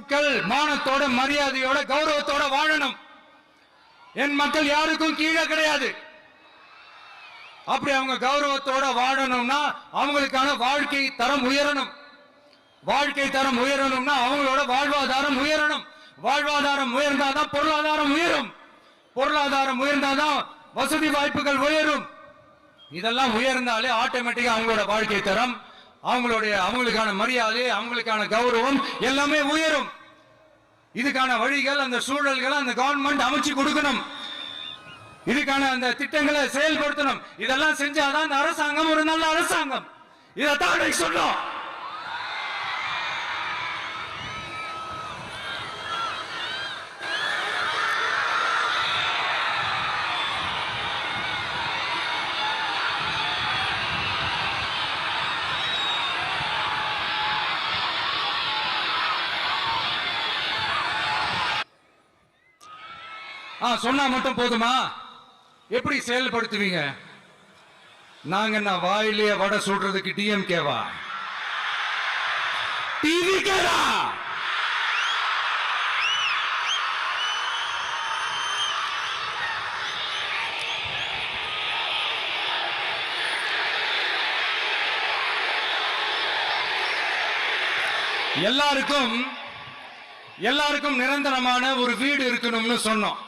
மக்கள் மானத்தோட மரியாதையோட கௌரவத்தோட வாழணும். என் மக்கள் யாருக்கும் கீழே கிடையாது. அப்படி அவங்க கௌரவத்தோட வாழணும்னா அவங்களுக்கான வாழ்க்கை தரம் உயரணும். வாழ்க்கை தரம் உயரணும்னா அவங்களோட வாழ்வாதாரம் உயரணும். வாழ்வாதாரம் உயர்ந்தாதான் பொருளாதாரம் உயரும். பொருளாதாரம் உயர்ந்தாதான் வசதி வாய்ப்புகள் உயரும். இதெல்லாம் உயர்ந்தாலே ஆட்டோமேட்டிக்கா அவங்களோட வாழ்க்கை தரம், அவங்களுக்கான மரியாதை, அவங்களுக்கான கௌரவம் எல்லாமே உயரும். இதுக்கான வழிகள், அந்த சூழல்களை அந்த கவர்மெண்ட் அமைச்சு கொடுக்கணும். இதுக்கான அந்த திட்டங்களை செயல்படுத்தணும். இதெல்லாம் செஞ்சாதான் அந்த அரசாங்கம் ஒரு நல்ல அரசாங்கம். இதைத்தான் சொல்லும். சொன்னா மட்டும் போதுமா? எப்படி செயல்படுத்துவீங்க? நாங்க என்ன வாயிலே வடை சுடுறதுக்கு டிஎம்கேவா, டிவிகேவா? எல்லாருக்கும் நிரந்தரமான ஒரு வீடு இருக்கணும்னு சொன்னோம்.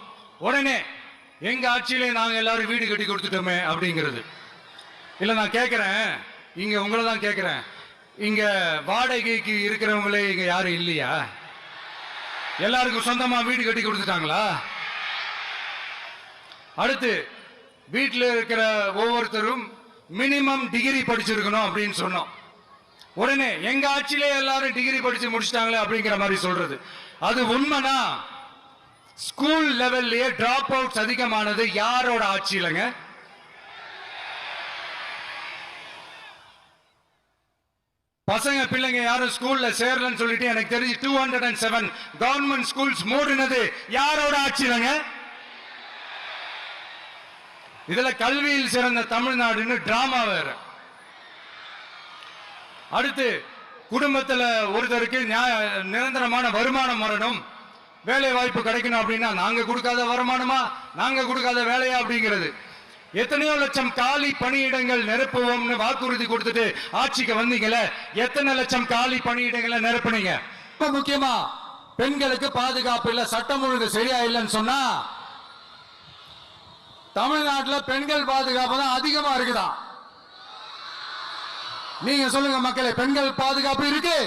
உடனே எங்க ஆட்சியிலே நாங்க எல்லாரும் வீடு கட்டி கொடுத்துட்டோமே அப்படிங்கிறது இல்ல. நான் கேட்கிறேன், இங்க உங்களை தான் கேட்கிறேன், இங்க வாடகைக்கு இருக்கிறவங்களே இங்க யாரும் இல்லையா? எல்லாருக்கும் சொந்தமா வீடு கட்டி கொடுத்துட்டாங்களா? அடுத்து வீட்டில் இருக்கிற ஒவ்வொருத்தரும் மினிமம் டிகிரி படிச்சிருக்கணும் அப்படின்னு சொன்னோம். உடனே எங்க ஆட்சியிலே எல்லாரும் டிகிரி படிச்சு முடிச்சிட்டாங்களே அப்படிங்கிற மாதிரி சொல்றது அது உண்மைனா? ஸ்கூல் லெவல்லே டிராப் அவுட்ஸ் அதிகமானது யாரோட ஆட்சியிலங்க? பசங்க பிள்ளைங்க யாரும் ஸ்கூல்ல சேரலன்னு சொல்லிட்டு எனக்கு தெரிஞ்சு 207 கவர்மெண்ட் ஸ்கூல்ஸ் மூடினது யாரோட ஆட்சியிலங்க? இதுல கல்வியில் சிறந்த தமிழ்நாடுன்னு டிராமா வேற. அடுத்து குடும்பத்துல ஒருத்தருக்கு நிரந்தரமான வருமானம் வரணும், வேலை வாய்ப்பு கிடைக்கணும் அப்படின்னா நாங்க கொடுக்காத வருமானமா, நாங்க கொடுக்காத வேலையா அப்படிங்கிறது. எத்தனையோ லட்சம் காலி பணியிடங்கள் நிரப்புவோம்னு வாக்குறுதி கொடுத்துட்டு ஆட்சிக்கு வந்தீங்களே, எத்தனை லட்சம் காலி பணியிடங்களை நிரப்புனீங்க? இப்ப முக்கியமா பெண்களுக்கு பாதுகாப்பு இல்ல, சட்டம் ஒழுங்கு சரியா இல்லைன்னு சொன்னா தமிழ்நாட்டில் பெண்கள் பாதுகாப்பு தான் அதிகமா இருக்குதா? நீங்க சொல்லுங்க மக்களே, பெண்கள் பாதுகாப்பு இருக்கு?